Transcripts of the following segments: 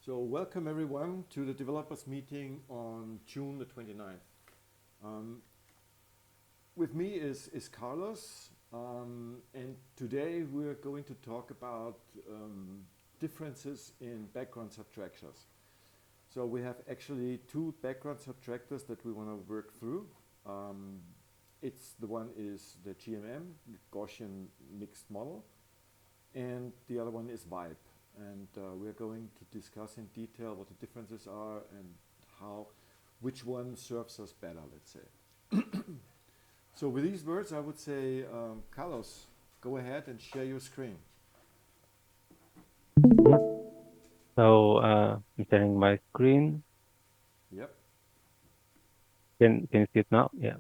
So welcome everyone to the developers meeting on June the 29th. Um, with me is Carlos, and today we're going to talk about differences in background subtractions. So we have actually two background subtractors that we want to work through. The one is the GMM, Gaussian mixed model, and the other one is Vibe. And we're going to discuss in detail what the differences are and which one serves us better, let's say. So with these words, I would say, Carlos, go ahead and share your screen. Mhm. So I'm sharing my screen. Yep. Can you see it now? Yeah.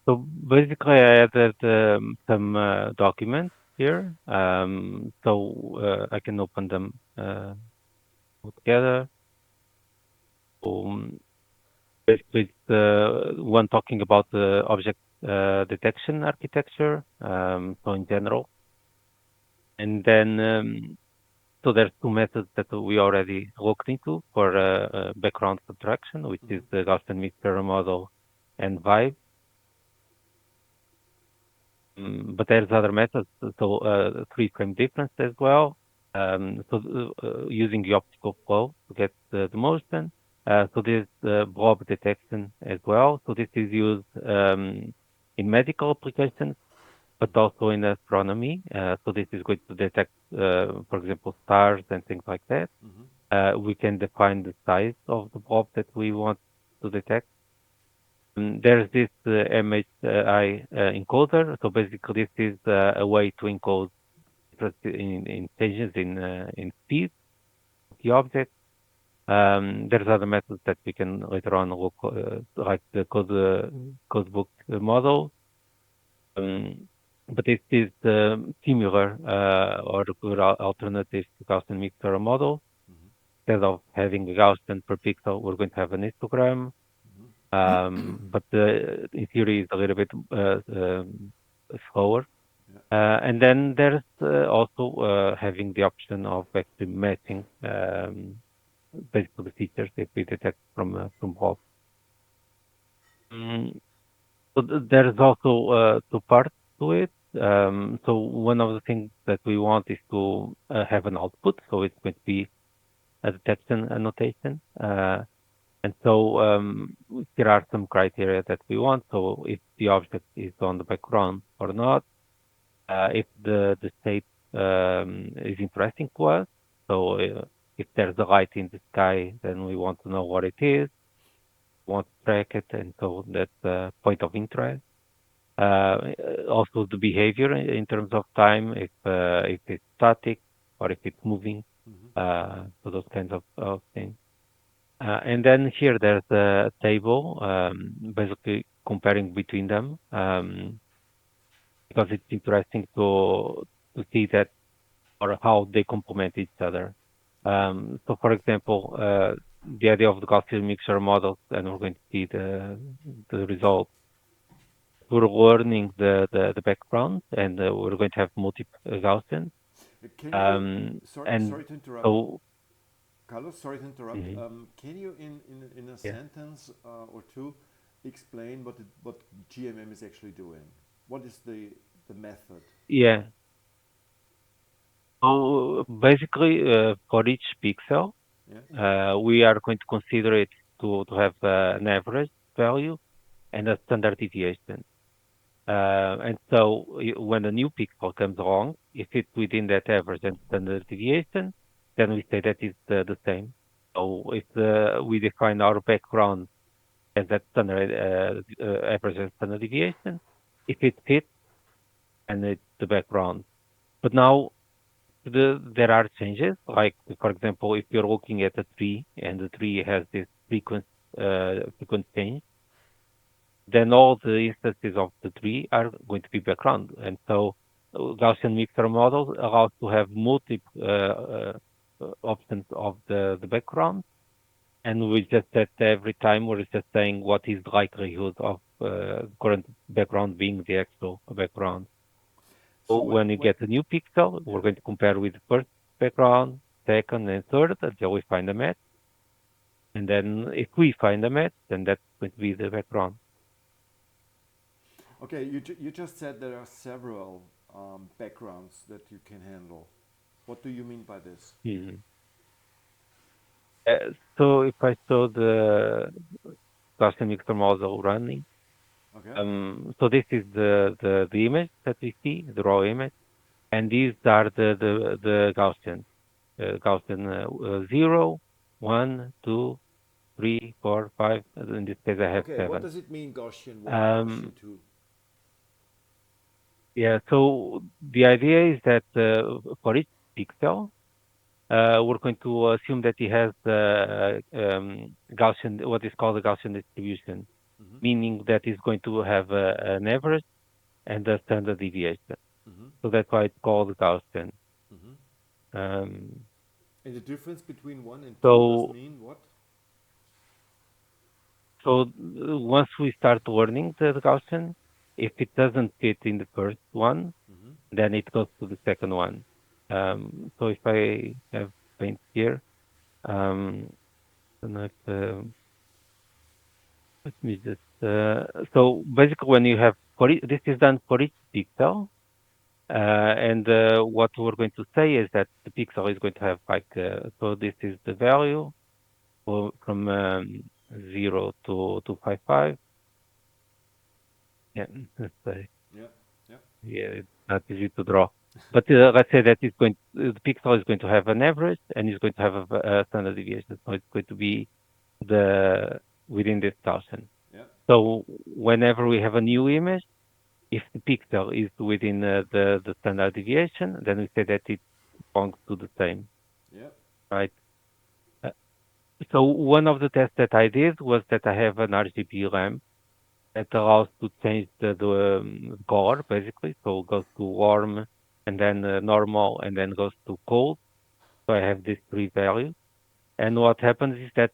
So basically, I added some documents here. I can open them all together. Um, Basically, it's one talking about the object detection architecture. So in general, and then so there's two methods that we already looked into for background subtraction, which is Mm-hmm. the Gaussian mixture model and Vibe. But there's other methods, so three frame difference as well. Using the optical flow to get the motion. So there's blob detection as well. So this is used in medical applications, but Mm-hmm. also in astronomy. So this is going to detect, for example, stars and things like that. Mm-hmm. We can define the size of the blob that we want to detect. There's this MHI encoder. So basically, this is a way to encode in changes in speed of the object. There's other methods that we can later on look, like the codebook model. Um, but it is similar or a good alternative to Gaussian mixture model. Mm-hmm. Instead of having a Gaussian per pixel, we're going to have an histogram. But in theory, it's a little bit slower. Yeah. And then there's also having the option of actually matching basically the features that we detect from Bob. Mm, there's also two parts to it. So one of the things that we want is to have an output. So it's going to be a detection annotation. And so there are some criteria that we want. So if the object is on the background or not, if the shape is interesting to us. So if there's a light in the sky, then we want to know what it is, want to track it, and so that's a point of interest. Also, the behavior in terms of time, if it's static or if it's moving, Mm-hmm. so those kinds of things. And then here there's a table, basically comparing between them, because it's interesting to see that or how they complement each other. So, for example, the idea of the Gaussian mixture models, and we're going to see the result. We're learning the background, and we're going to have multiple Gaussian. Can you, And sorry to interrupt, so, Carlos, sorry to interrupt. mhm, Can you, in a yeah. sentence or two, explain what GMM is actually doing? What is the method? Yeah. So basically, for each pixel, Yeah. we are going to consider it to have an average value and a standard deviation. When a new pixel comes along, if it's within that average and standard deviation, then we say that it's the same. So if we define our background as that standard average and standard deviation, if it fits, and it's the background. But now there are changes. Like for example, if you're looking at a tree and the tree has this frequent change, then all the instances of the tree are going to be background. And so Gaussian mixture models allows to have multiple options of the background. And we just set every time we're just saying what is the likelihood of current background being the actual background. So So when you get a new pixel, yeah. we're going to compare with the first background, second, and third until we find a match. And then if we find a match, then that's going to be the background. Okay, you just said there are several backgrounds that you can handle. What do you mean by this? Mhm. So if I saw the Gaussian mixture model running, Okay. so this is the image that we see, the raw image, and these are the Gaussian, Gaussian 0, 1, 2, 3, 4, 5. In this case, I have Okay, what 7. does it mean Gaussian 1, Um, Gaussian 2? yeah, so the idea is that for each pixel, we're going to assume that it has Gaussian, what is called a Gaussian distribution, Mm-hmm. meaning that it's going to have an average and a standard deviation. Mm-hmm. So that's why it's called Gaussian. Mm-hmm. Um, And the difference between 1 and 2 does so mean what? once we start learning the Gaussian, if it doesn't fit in the first one, Mm-hmm. then it goes to the second one. So if I have paint here, don't know if, let me just, so basically when you have, this is done for each pixel, and what we're going to say is that the pixel is going to have like, so this is the value from 0 to 5, yeah, let's say. Yeah. Yeah. Yeah, it's not easy to draw. But let's say that the pixel is going to have an average and it's going to have a standard deviation. So it's going to be the within this Gaussian. Yeah. So whenever we have a new image, if the pixel is within the standard deviation, then we say that it belongs to the same, Yeah. right? Uh, so one of the tests that I did was that I have an RGB lamp that allows to change the color basically. So it goes to warm and then normal and then goes to cold. So I have these three values. And what happens is that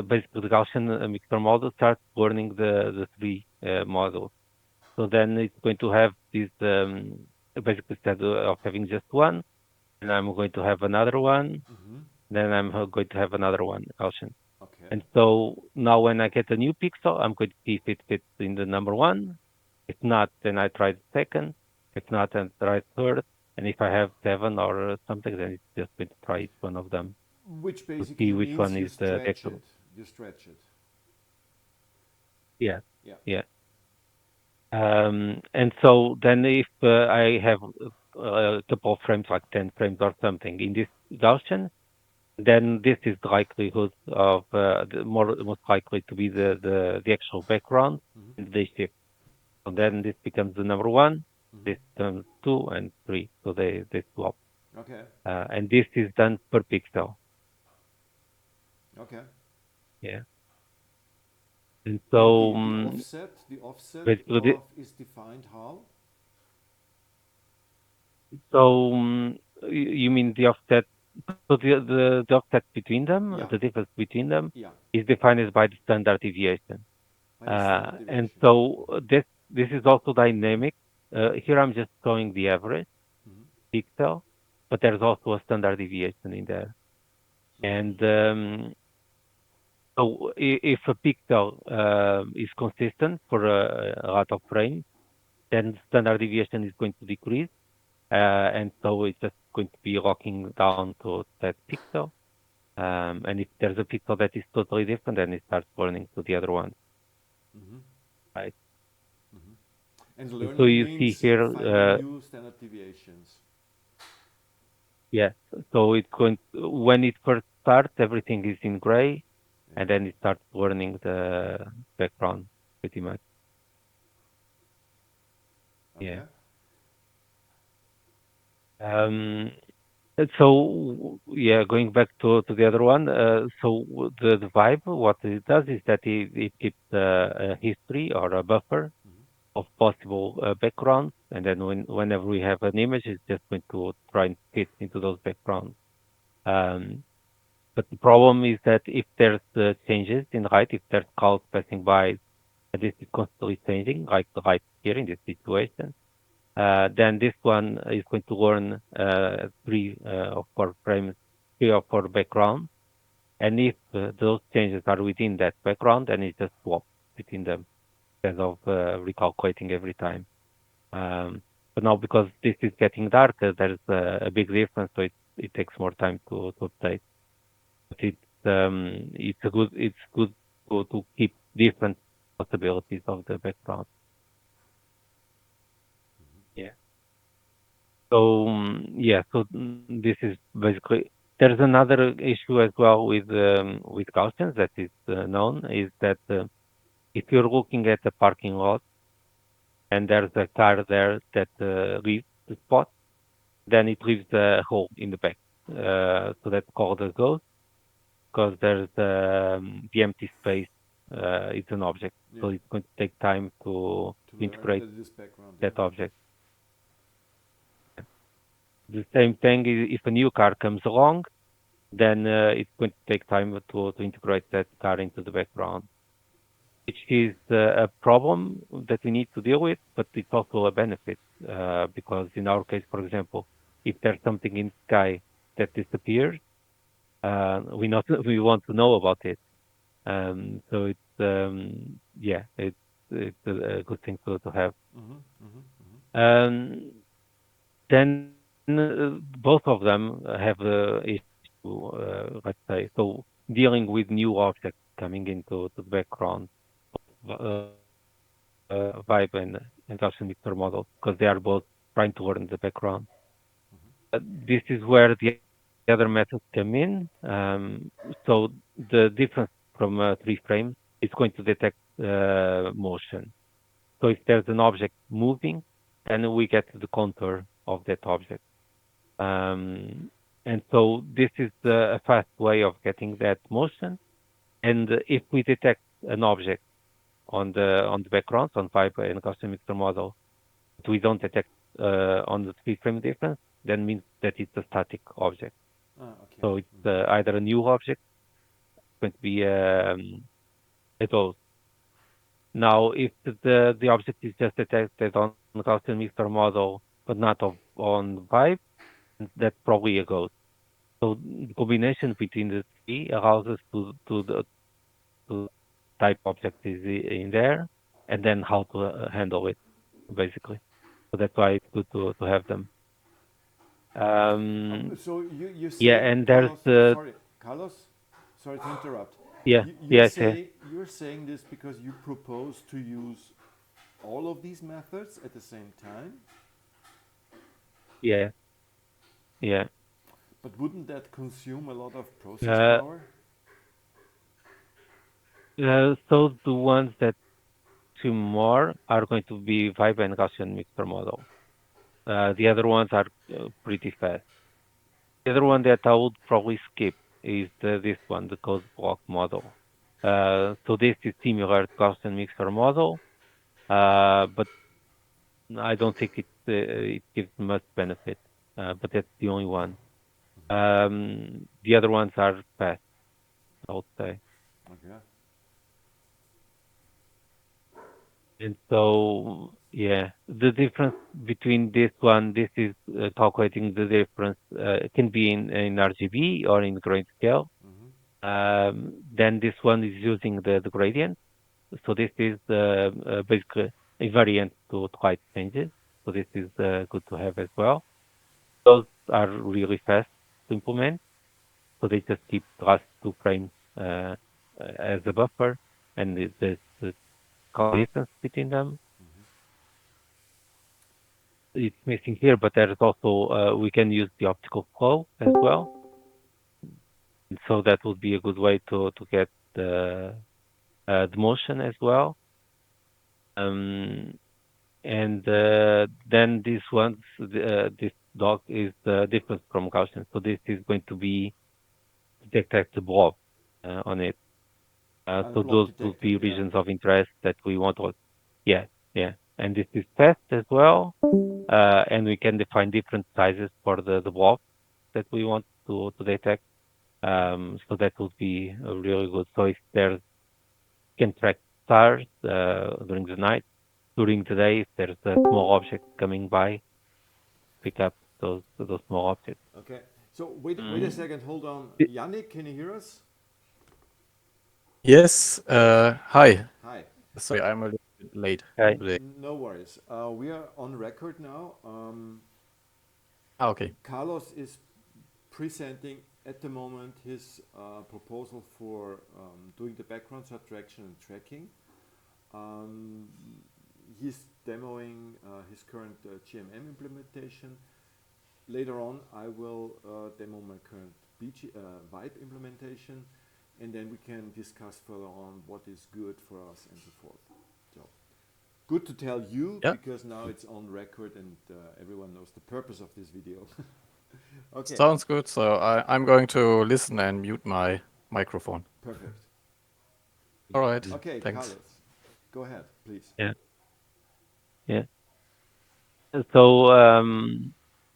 basically the Gaussian mixture model starts learning the three models. So then it's going to have this basically instead of having just one, and I'm going to have another one, Mm-hmm. then I'm going to have another one Gaussian. Okay. And so now when I get a new pixel, I'm going to see if it fits in the number one. If not, then I try the second. If not, then try third. And if I have seven or something, then it's just going to try each one of them Which to see basically which means one you is the stretch actual. it. You stretch it. Yeah, Yeah. yeah. And so then if I have a couple of frames, like 10 frames or something in this Gaussian, then this is the likelihood of the most likely to be the actual background, Mm-hmm. and they shift. So then this becomes the number one, Mm-hmm. this becomes two and three. So they swap. Okay. And this is done per pixel. Okay. Yeah. And And so the offset basically, of is defined how? so you mean the offset? So the offset between them, Yeah. the difference between them, Yeah. is defined by the standard deviation. By the standard And deviation. so this is also dynamic. Here I'm just showing the average Mm-hmm. pixel, but there's also a standard deviation in there. Mm-hmm. And so if a pixel is consistent for a lot of frames, then standard deviation is going to decrease. And so it's just going to be locking down to that pixel. And if there's a pixel that is totally different, then it starts learning to the other one, Mm-hmm. right? Mm-hmm. And And so learning you see means here, finding new standard deviations. yes. So it's going when it first starts, everything is in gray, Yeah. and then it starts learning the background pretty much. Yeah. Okay. Um, so yeah, going back to the other one. So the vibe, what it does is that it keeps a history or a buffer Mm-hmm. of possible backgrounds, and then whenever we have an image, it's just going to try and fit into those backgrounds. Um, but the problem is that if there's changes in light, if there's clouds passing by, and this is constantly changing, like the light here in this situation, Then this one is going to learn three or four frames, three or four background. And if those changes are within that background, then it just swaps between them instead of recalculating every time. Um, but now because this is getting darker, there's a big difference, so it takes more time to update. But it's good to keep different possibilities of the background. Yeah. So this is basically there's another issue as well with Gaussians that is known is that if you're looking at a parking lot and there's a car there that leaves the spot, then it leaves a hole in the back. So that's called a ghost because there's the empty space. It's an object, Yeah. so it's going to take time To to learn integrate that it is background. Yeah. that object. The same thing is if a new car comes along, then it's going to take time to integrate that car into the background, which is a problem that we need to deal with, but it's also a benefit because in our case, for example, if there's something in the sky that disappears, we want to know about it. So it's a good thing to have. Mm-hmm, mm-hmm, mm-hmm. Um, then both of them have the issue, let's say, so dealing with new objects coming into the background, Vibe and Gaussian mixer model, because they are both trying to learn the background. This is where the other methods come in. So the difference from three frames is going to detect motion. So if there's an object moving, then we get the contour of that object. Um, and so this is a fast way of getting that motion. And if we detect an object on the background on Vibe and Gaussian mixer model, but we don't detect on the three frame difference, then means that it's a static object. Ah, okay. So it's Mm-hmm. either a new object, going to be a ghost. Now, if the object is just detected on Gaussian mixer model, but not on Vibe, that's probably a ghost. So the combination between the three allows us to type object is in there, and then how to handle it, basically. So that's why it's good to have them. Um, So you yeah, say, and there's Carlos, Carlos, sorry to interrupt. yeah, yes, yeah, You're saying this because you propose to use all of these methods at the same time, yeah, yeah. but wouldn't that consume a lot of process Uh, power? so the ones that two more are going to be Vibe and Gaussian mixer model. The other ones are pretty fast. The other one that I would probably skip is this one, the code block model. So this is similar to Gaussian mixer model, but I don't think it gives much benefit. But that's the only one. The other ones are fast, I would say. Okay. And so, yeah, the difference between this one, this is calculating the difference. It can be in RGB or in grayscale. Mm-hmm. Then this one is using the gradient. So this is basically a variant to light changes. So this is good to have as well. Those are really fast to implement. So they just keep the last two frames uh, as a buffer, and there's the distance between them. It's missing here, but there is also we can use the optical flow as well. And so that would be a good way to get the motion as well. Um, and then this dog is different from Gaussian. So this is going to be detect the blob on it. So Block those would detecting, be yeah. regions of interest that we want to, yeah, yeah. And this is fast as well. And we can define different sizes for the blob that we want to detect. So that would be really good. So if there's can track stars during the night, during the day if there's a small object coming by, pick up those small objects. Okay. So wait a Mm. second. Hold on. Y- Yannick, can you hear us? Yes, Yes. hi. Hi. Sorry, I'm a little bit late Right. today. No worries. We are on record now. Ah, okay. Carlos is presenting at the moment his proposal for doing the background subtraction and tracking. Um, he's demoing his current GMM implementation. Later on, I will demo my current Vibe implementation, and then we can discuss further on what is good for us and so forth. So good to tell you Yeah, because now it's on record and everyone knows the purpose of this video. Okay, sounds good. So I'm going to listen and mute my microphone. perfect. All right, Mm. Okay, thanks. Carlos, go ahead, please. Yeah. Yeah. So,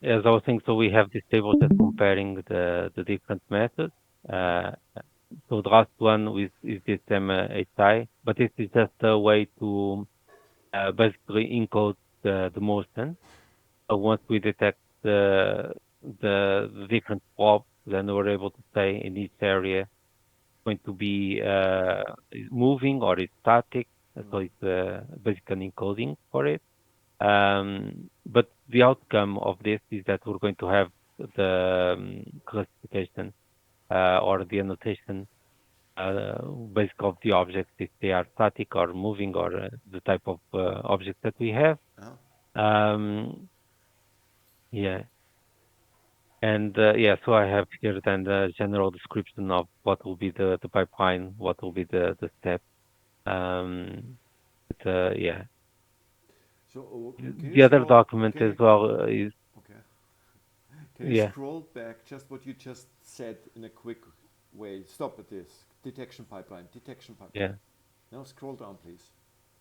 as I was saying, so we have this table just comparing the different methods. Uh, so the last one is this MHI, but this is just a way to basically encode the motion. So once we detect the different blobs, then we're able to say in each area going to be is moving or it's static. So Mm. it's basically an encoding for it. But the outcome of this is that we're going to have the classification or the annotation uh, basically of the objects if they are static or moving or the type of object that we have. Uh-huh. Um, yeah, and yeah, so I have here then the general description of what will be the pipeline, what will be the step. Um, yeah, So can you the other scroll? document as well is Okay. Can you yeah, scroll back just what you just said in a quick way? Stop at this. Detection pipeline. Detection yeah. pipeline. Now scroll down, please.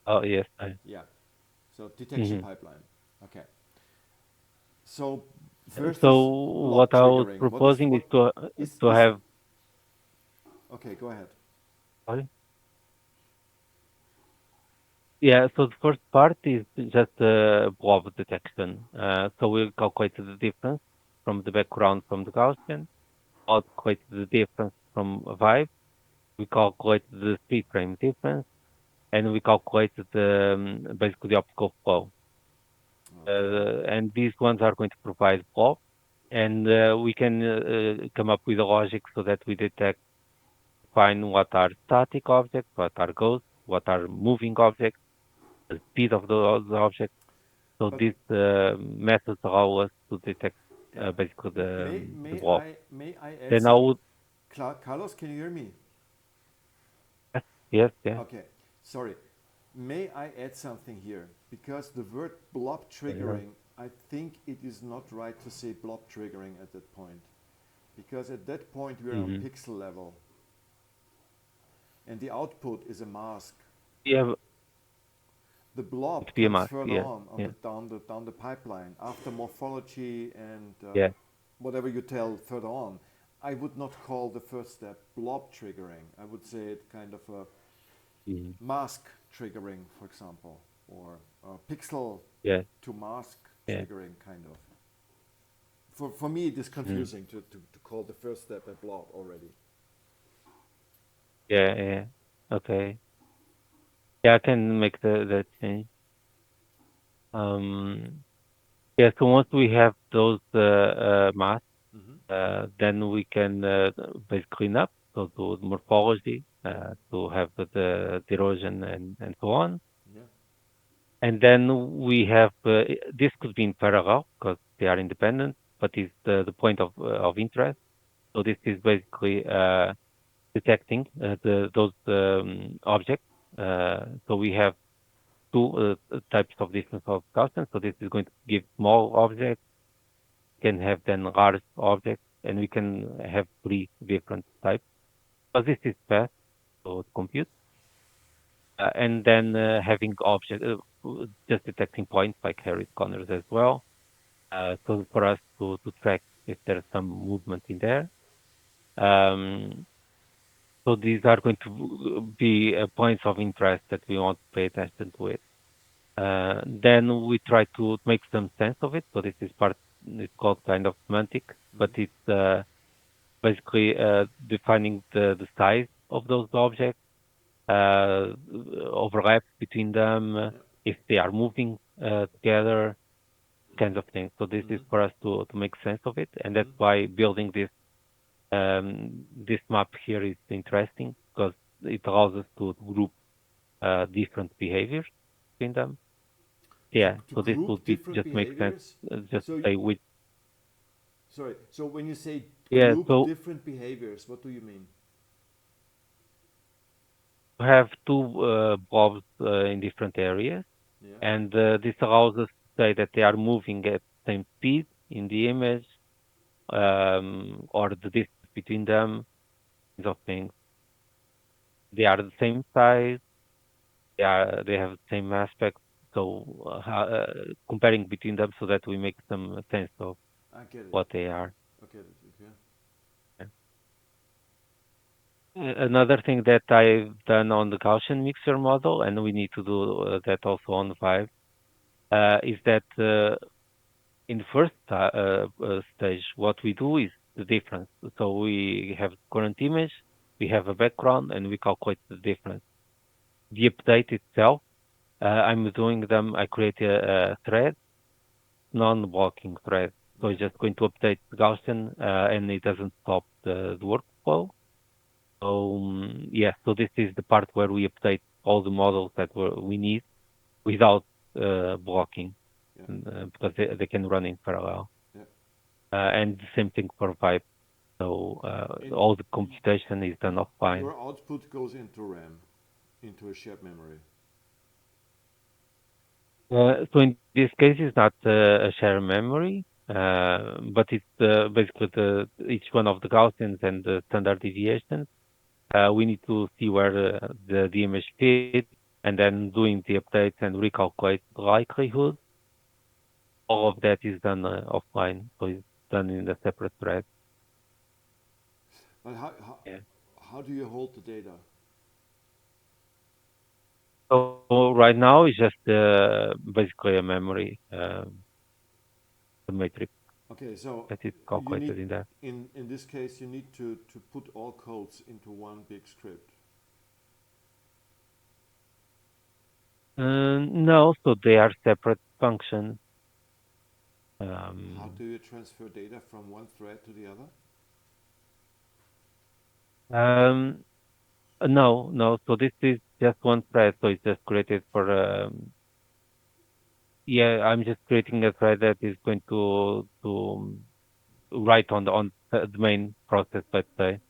Oh yes, I. Yeah. So detection Mhm. pipeline. Okay. So first is So blob what I was triggering. proposing What is to is have okay? Go ahead. sorry? Yeah. So the first part is just blob detection. So we'll calculate the difference from the background from the Gaussian, calculate the difference from a vibe, we calculate the speed frame difference, and we calculate the basically the optical flow. Okay. And these ones are going to provide blob, and we can come up with a logic so that we detect find what are static objects, what are ghosts, what are moving objects, the speed of those objects. So But these methods allow us to detect yeah, basically the may blob. I add Then I some? would Carlos, can you hear me? yes, yes, yeah, Okay. Sorry. May I add something here? Because the word blob yeah. triggering, I think it is not right to say blob triggering at that point. Because at that point we are on Mm-hmm. pixel level and the output is a mask. Yeah, The it blob could be a comes mask. further Yeah, on yeah, down the pipeline after morphology and yeah. whatever you tell further on. I would not call the first step blob triggering. I would say it kind of a Mm-hmm. mask triggering, for example, or pixel Yeah, to mask yeah. triggering, kind of. For me, it is Mm. confusing to call the first step a blob already. Yeah, yeah. Okay. Yeah, I can make the change. Um, yeah, so once we have those masks, Mm-hmm. then we can basically clean up, so do the morphology, to have the erosion and so on. Yeah. And then we have this could be in parallel because they are independent, but is the point of interest. So this is basically detecting those objects. So we have two types of different of Gaussian. So this is going to give small objects, can have then large objects, and we can have three different types. But this is fast to compute. And then having object just detecting points like Harry's corners as well. So for us to track if there's some movement in there. Um, so these are going to be points of interest that we want to pay attention to it. Then we try to make some sense of it. So this is part, it's called kind of semantic, but it's basically defining the size of those objects, uh, overlap between them, Yeah. if they are moving together, kinds of things. So this is for us to make sense of it, and that's why building this map here is interesting because it allows us to group different behaviors between them. Yeah, To so this group would be different just make sense. behaviors. Just So, say which. sorry. So when you say Yeah, group so different behaviors, what do you mean? we have two blobs in different areas, Yeah. and this allows us to say that they are moving at the same speed in the image, or the distance between them, kinds of things. They are the same size. They have the same aspect. So comparing between them so that we make some sense of I get it. what they are. I get it. Okay. Yeah. Another thing that I've done on the Gaussian mixture model, and we need to do that also on Vibe, is that in the first stage, what we do is the difference. So we have current image, we have a background, and we calculate the difference. The update itself, I'm doing them. I create a thread, non-blocking thread. So Yeah. it's just going to update the Gaussian, and it doesn't stop the workflow. So yeah, so this is the part where we update all the models that we need without blocking, Yeah. because they can run in parallel. Yeah. And the same thing for Vibe. So And all the computation is done offline. your output goes into RAM, into a shared memory. So in this case, it's not a shared memory, but it's basically each one of the Gaussians and the standard deviations. We need to see where the image fits, and then doing the updates and recalculate the likelihood. All of that is done offline, so it's done in a separate thread. But Yeah. how do you hold the data? So right now it's just basically a memory, the matrix Okay, so that is you need calculated in there. in this case you need to put all codes into one big script. No, so they are separate functions. How Um, do you transfer data from one thread to the other? um, no, no. So this is just one thread. So it's just created for. Yeah, I'm just creating a thread that is going to write on the main process. Let's say.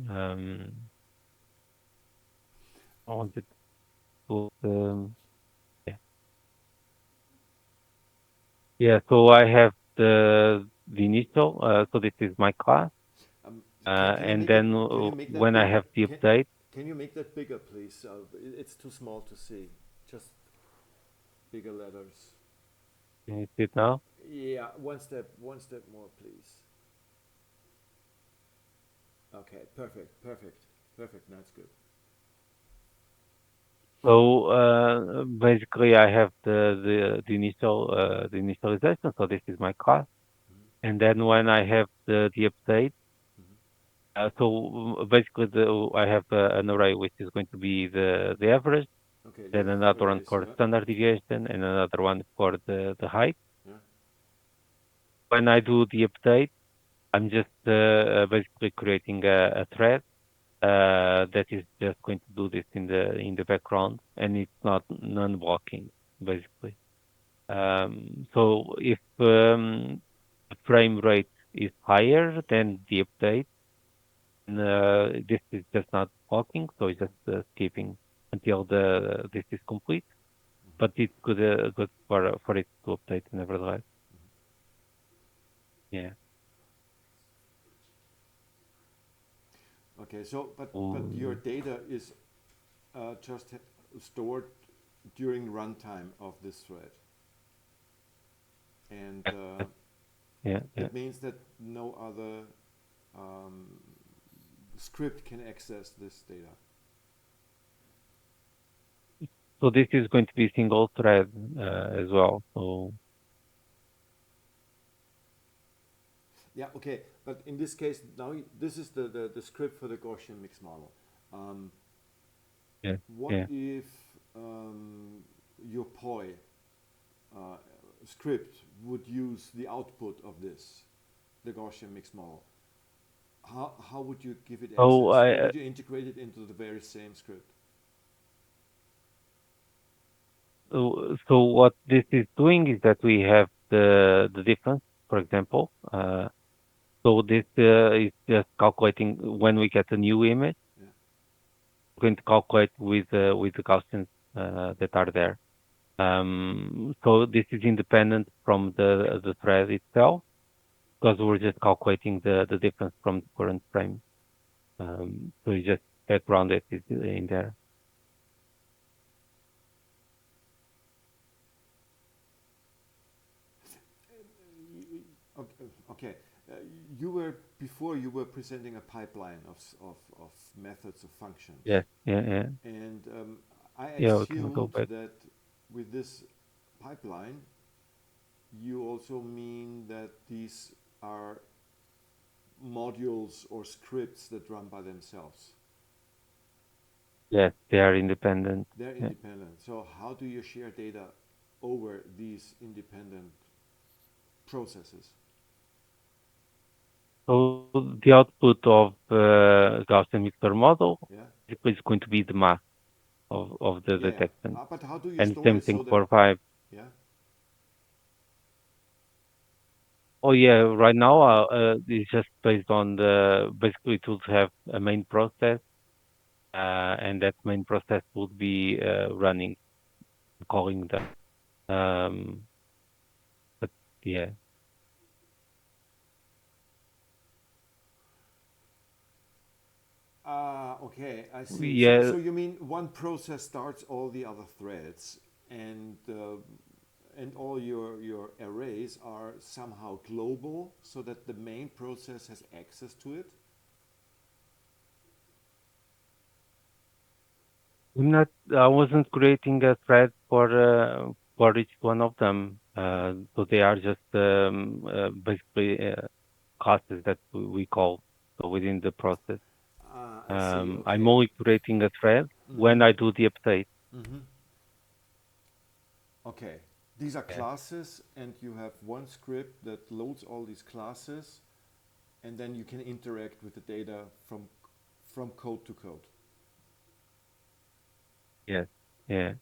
Um, I wanted to. Yeah, yeah. So I have the initial. So this is my class, Can you and make it? then Can you make that when I bigger? have the update, Can you make that bigger, please? It's too small to see. Just bigger letters. can you see it now? Yeah, one step more, please. Okay, perfect. That's good. So basically, I have the initial the initialization. So this is my class, and then when I have the update, so basically I have an array which is going to be the average, Okay, you then have another one arrays, for yeah, standard deviation, and another one for the height. yeah. When I do the update, I'm just basically creating a thread that is just going to do this in the background, and it's not non-blocking basically. So if the frame rate is higher than the update, this is just not blocking, so it's just skipping until the this is complete. But it's good for it to update nevertheless. Yeah. Okay, so but your Um, data is just stored during runtime of this thread, and yeah, yeah. that means that no other um, script can access this data. so this is going to be single thread as well. So Yeah, okay, but in this case, now this is the script for the Gaussian mixed model. Um, yeah, what yeah. if your POI script would use the output of this, the Gaussian mixed model? How would you give it So access? How I would you integrate it into the very same script? so what this is doing is that we have the difference, for example. So this is just calculating when we get a new image, Yeah. we're going to calculate with the Gaussians that are there. So this is independent from the thread itself because we're just calculating the difference from the current frame. So you just background it is in there. Okay. Okay. You were before you were presenting a pipeline of methods of functions, Yes, yeah, yeah, and I yeah. We can go assumed back. that with this pipeline, you also mean that these are modules or scripts that run by themselves. Yes, they are independent. They're Yeah. independent. So how do you share data over these independent processes? So the output of Gaussian mixer model Yeah. is going to be the mass of the Yeah, yeah. detection. But how do you And store same it thing so that? for five. Yeah. Oh yeah, right now it's just based on the basically to have a main process, and that main process would be running, calling them. Um, but yeah, Okay, I see. So, yeah, so you mean one process starts all the other threads, and all your arrays are somehow global, so that the main process has access to it. I'm not. I wasn't creating a thread for each one of them. So they are just basically classes that we call so within the process. I see. I'm Okay. only creating a thread Mm-hmm. when I do the update. Mm-hmm. Okay. These are Yeah. classes, and you have one script that loads all these classes, and then you can interact with the data from code to code. Yes. Yeah.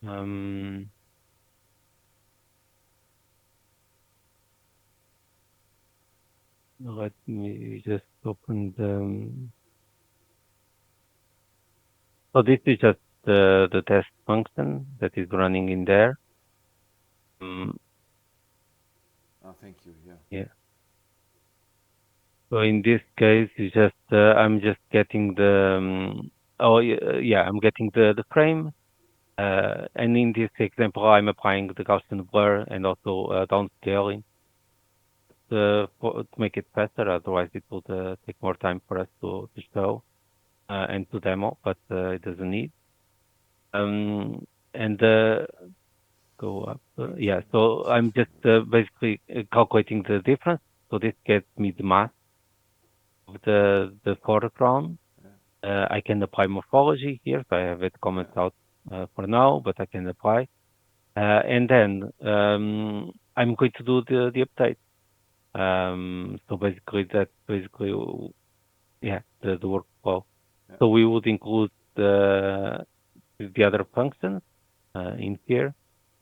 Um, Let me just open the. So this is just the test function that is running in there. Um, Thank you. Yeah. yeah. So in this case, it's just I'm just getting the. Oh yeah, I'm getting the frame. And in this example, I'm applying the Gaussian blur and also downscaling to make it faster. Otherwise, it would take more time for us to show and to demo, but it doesn't need. And go up. Yeah, so I'm just basically calculating the difference. So this gets me the mass of the foreground. Yeah. I can apply morphology here, so I have it Yeah. commented out for now, but I can apply. And then I'm going to do the update. So basically, that's basically, yeah, the workflow. Yeah. So we would include the other functions in here,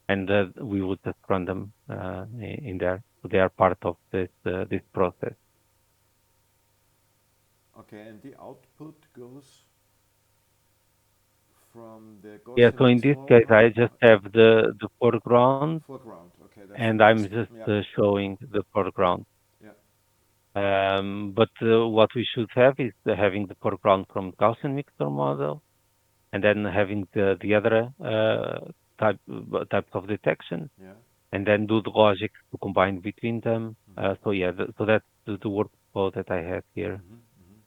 and we would just run them in there. So they are part of this process. Okay, and the output goes from the Yeah. Gaussian So in mixed this case, model. I just have the foreground, Foreground. Okay, that's the and I'm mask. just Yeah. showing the foreground. Yeah. But what we should have is having the foreground from Gaussian mixer model, and then having the other types of detection, Yeah. and then do the logic to combine between them. Mm-hmm. So yeah, so that's the workflow that I have here. Mm-hmm. Mm-hmm.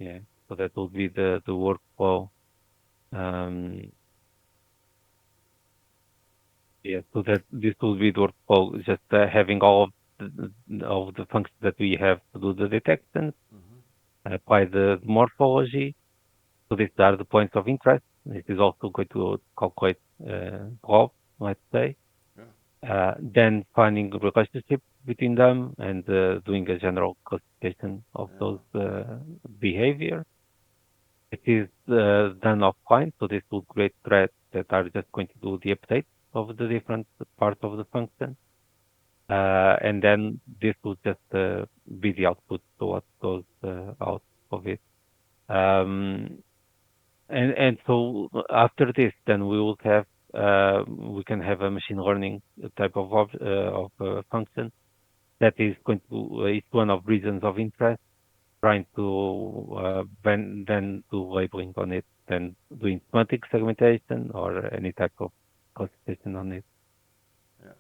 Yeah, so that will be the workflow. Um, yeah, so that this will be the workflow, just having all of the functions that we have to do the detection, apply the morphology. So these are the points of interest. This is also going to calculate growth, let's say. Yeah. Then finding a relationship between them and doing a general classification of those behavior. It is done offline, so this will create threads that are just going to do the update of the different parts of the function. And then this will just be the output, so what goes out of it. Um, and so after this, then we can have a machine learning type of function that is going to it's one of reasons of interest, trying to then do labeling on it, then doing semantic segmentation or any type of classification on it. Yeah.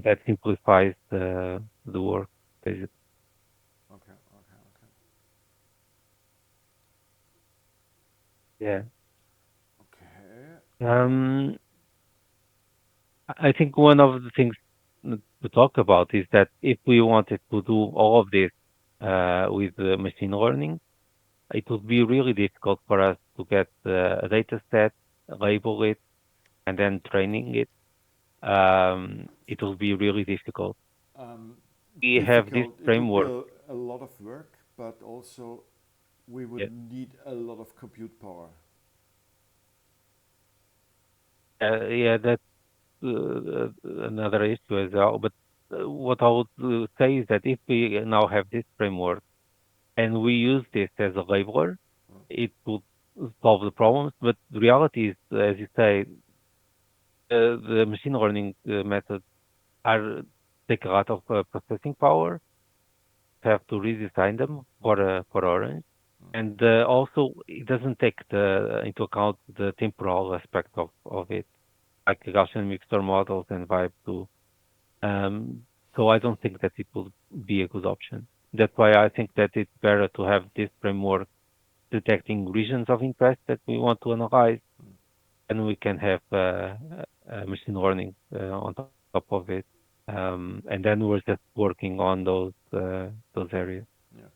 That simplifies the work, basically. Okay. Yeah. Okay. Um, I think one of the things to talk about is that if we wanted to do all of this with machine learning, it would be really difficult for us to get a data set, label it, and then training it. It will be really difficult. Um, We have this Difficult. It would be framework. a lot of work, but also we would Yeah, need a lot of compute power. yeah, that's another issue as well. But what I would say is that if we now have this framework and we use this as a labeler, Mm. it would solve the problems. But the reality is, as you say, the machine learning methods are take a lot of processing power. Have to redesign them for Orange, and also it doesn't take into account the temporal aspect of it, like the Gaussian mixture models and Vibe too. Um, so I don't think that it will be a good option. That's why I think that it's better to have this framework detecting regions of interest that we want to analyze, Mm. and we can have machine learning on top of it. And then we're just working on those areas. Yeah.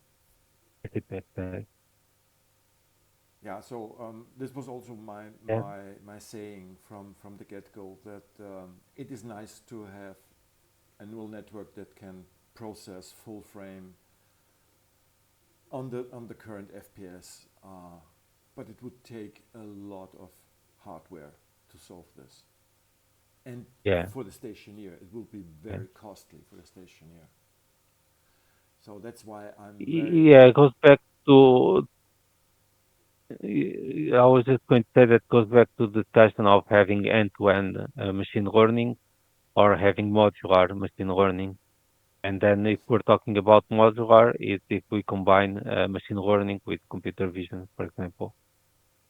I think that Yeah. So this was also yeah, my saying from the get go that it is nice to have a neural network that can process full frame on the current FPS, but it would take a lot of hardware to solve this. And yeah, for the stationeer, it will be yeah. very costly for the stationear. So that's why I'm very Yeah, it goes back to. I was just going to say that goes back to the discussion of having end-to-end machine learning or having modular machine learning. And then if we're talking about modular, it's if we combine machine learning with computer vision, for example.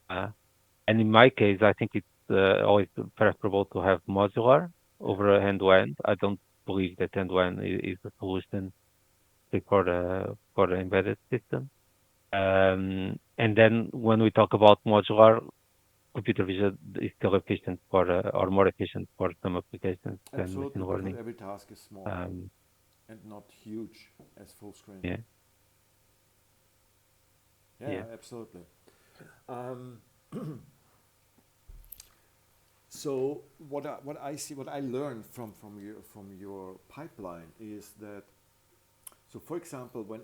Uh, and in my case, I think it's always preferable to have modular yeah. over end-to-end. I don't believe that end-to-end is the solution for the embedded system. And then when we talk about modular, computer vision is still efficient for or more efficient for some applications than machine Absolutely, because learning. every task is small Um, and not huge as full screen. yeah, Yeah, yeah. absolutely. Um, so what I see, what I learned from your pipeline is that, so for example, when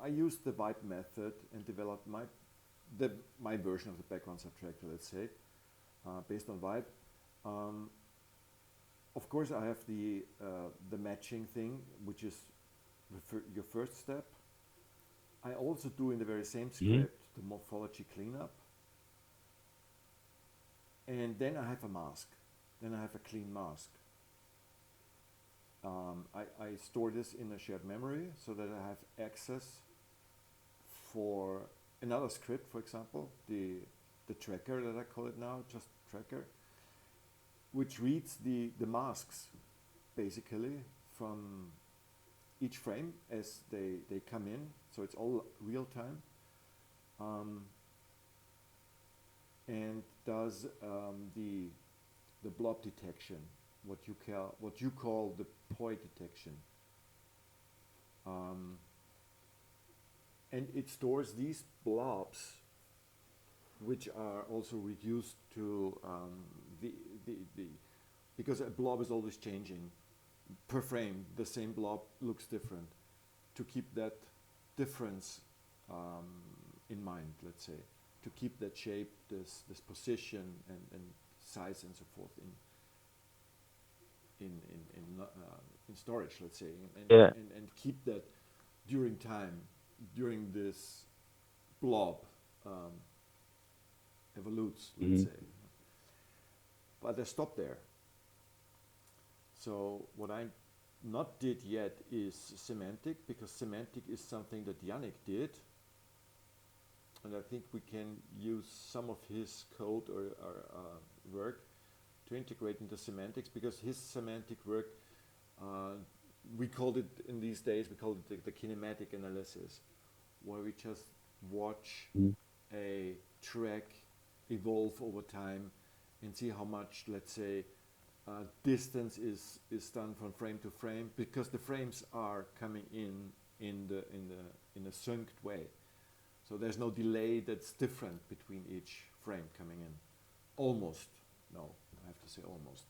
I used the wipe method and developed my version of the background subtractor, let's say, based on wipe. Um, of course, I have the matching thing, which is your first step. I also do in the very same Mhm. script the morphology cleanup, and then I have a mask. Then I have a clean mask. I store this in a shared memory so that I have access for another script, for example, the tracker that I call it now, just tracker, which reads the masks basically from each frame as they come in. So it's all real time. Um, and does the blob detection, what you call the point detection, um, and it stores these blobs, which are also reduced to the because a blob is always changing per frame. The same blob looks different. To keep that difference um, in mind, let's say, to keep that shape, this position and size and so forth in storage, let's say, Yeah. and keep that during time, during this blob um, evolutes, let's Mhm. say. But I stopped there. So what I not did yet is semantic, because semantic is something that Yannick did, and I think we can use some of his code or work to integrate into semantics, because his semantic work, uh, we called it in these days, we called it the kinematic analysis, where we just watch Mhm. a track evolve over time and see how much, let's say, distance is done from frame to frame, because the frames are coming in a synced way. So there's no delay that's different between each frame coming in. Almost, no, I have to say almost.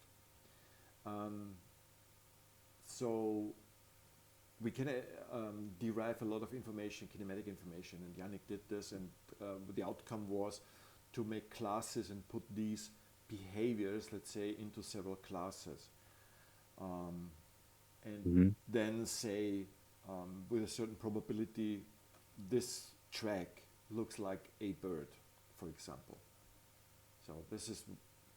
Um, so we can derive a lot of information, kinematic information, and Yannick did this, and the outcome was to make classes and put these behaviors, let's say, into several classes, um, and Mhm. then say with a certain probability, this track looks like a bird, for example. So this is,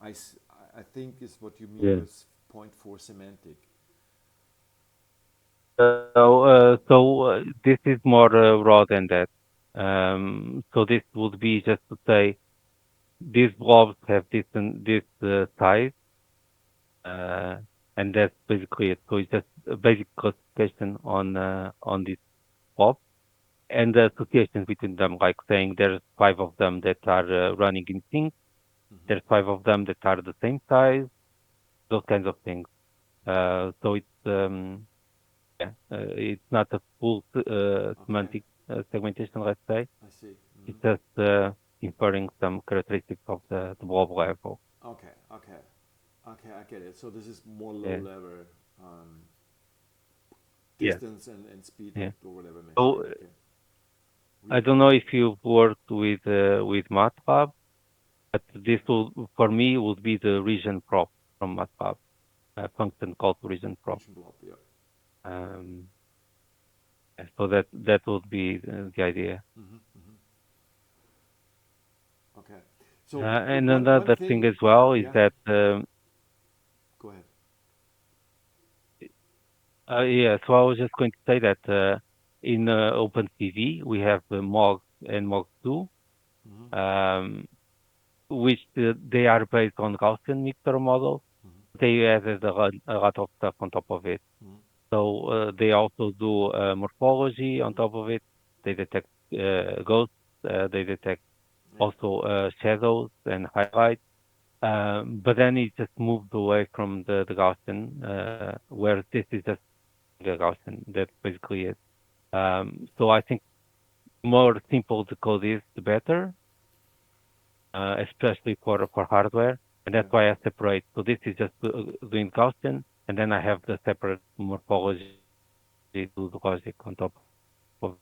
I think, is what you mean Yeah. with point four semantic. This is more raw than that. So this would be just to say these blobs have this size, uh, and that's basically it. So it's just a basic classification on this blob and the associations between them, like saying there's five of them that are running in sync, Mm-hmm. there's five of them that are the same size, those kinds of things. So yeah, it's not a full Okay, semantic segmentation, let's say. I see. It's Mm-hmm. just inferring some characteristics of the blob level. Okay, okay, okay, I get it. So this is more low Yeah, level um, yeah, distance and speed yeah. or whatever measuring. So Okay. I We, don't know if you've worked with MATLAB, but this will, for me, would be the region prop from MATLAB, a function called region prop. region blob, yeah. Um, so that would be the idea. Mm-hmm, mm-hmm. Okay. So And one another thing thing, as well is yeah. that Go ahead. yeah, so I was just going to say that in OpenCV we have MOG and MOG2, Mm-hmm, um, which they are based on Gaussian mixture models. mm-hmm, They added a lot of stuff on top of it. mm-hmm, So they also do morphology on top of it. They detect ghosts. They detect yeah. also shadows and highlights. But then it just moved away from the Gaussian, where this is just the Gaussian. That's basically it. So I think more simple the code is, the better, especially for hardware. And Yeah. that's why I separate. So this is just doing Gaussian, and then I have the separate morphology to the logic on top of.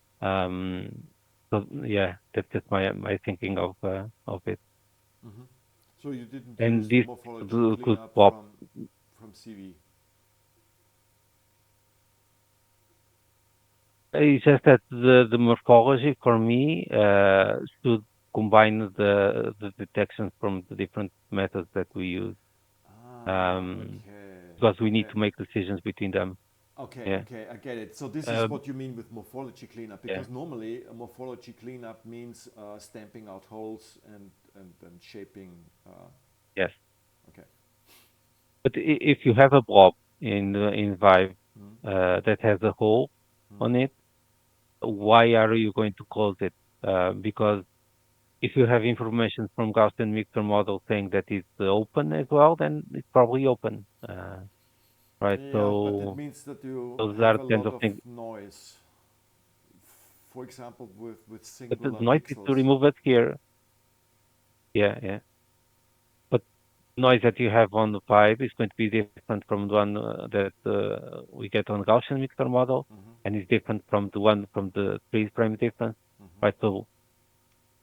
So yeah, that's just my thinking of it. Mm-hmm. So you didn't And use this morphology could cleanup swap. from CV. It's just that the morphology for me should combine the detections from the different methods that we use, Ah, um, okay, because we need okay. to make decisions between them. Okay, Yeah, okay, I get it. So this is uh, what you mean with morphology cleanup, yeah, because normally a morphology cleanup means stamping out holes and shaping. yes. Okay. But if you have a blob in Vive Mm, that has a hole mm, on it, why are you going to close it? Because if you have information from Gaussian mixer model saying that it's open as well, then it's probably open, right? Yeah, but it So means that you those are have a kinds lot of of things. noise. For example, with But the singular noise is to pixels. remove it here. Yeah, yeah. But noise that you have on the pipe is going to be different from the one that we get on Gaussian mixer model, Mm-hmm. and is different from the one from the freeze frame difference, Mm-hmm. right? So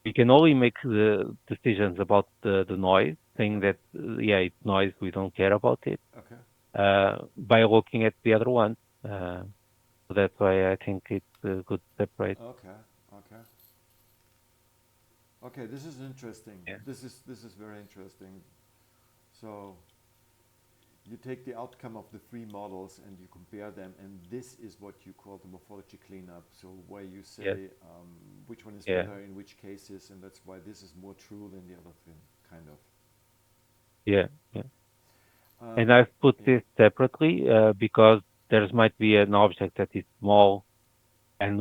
we can only make the decisions about the noise, saying Okay. that yeah, it's noise, we don't care about it, Okay. by looking at the other one. Uh, so that's why I think it's good to separate. Okay. Okay. Okay. This is interesting. Yeah. This is very interesting. So you take the outcome of the three models and you compare them, and this is what you call the morphology cleanup. So where you Yes. say which one is Yeah. better in which cases, and that's why this is more true than the other thing, kind of. Yeah. Yeah. And Um, I've put yeah. this separately because there might be an object that is small and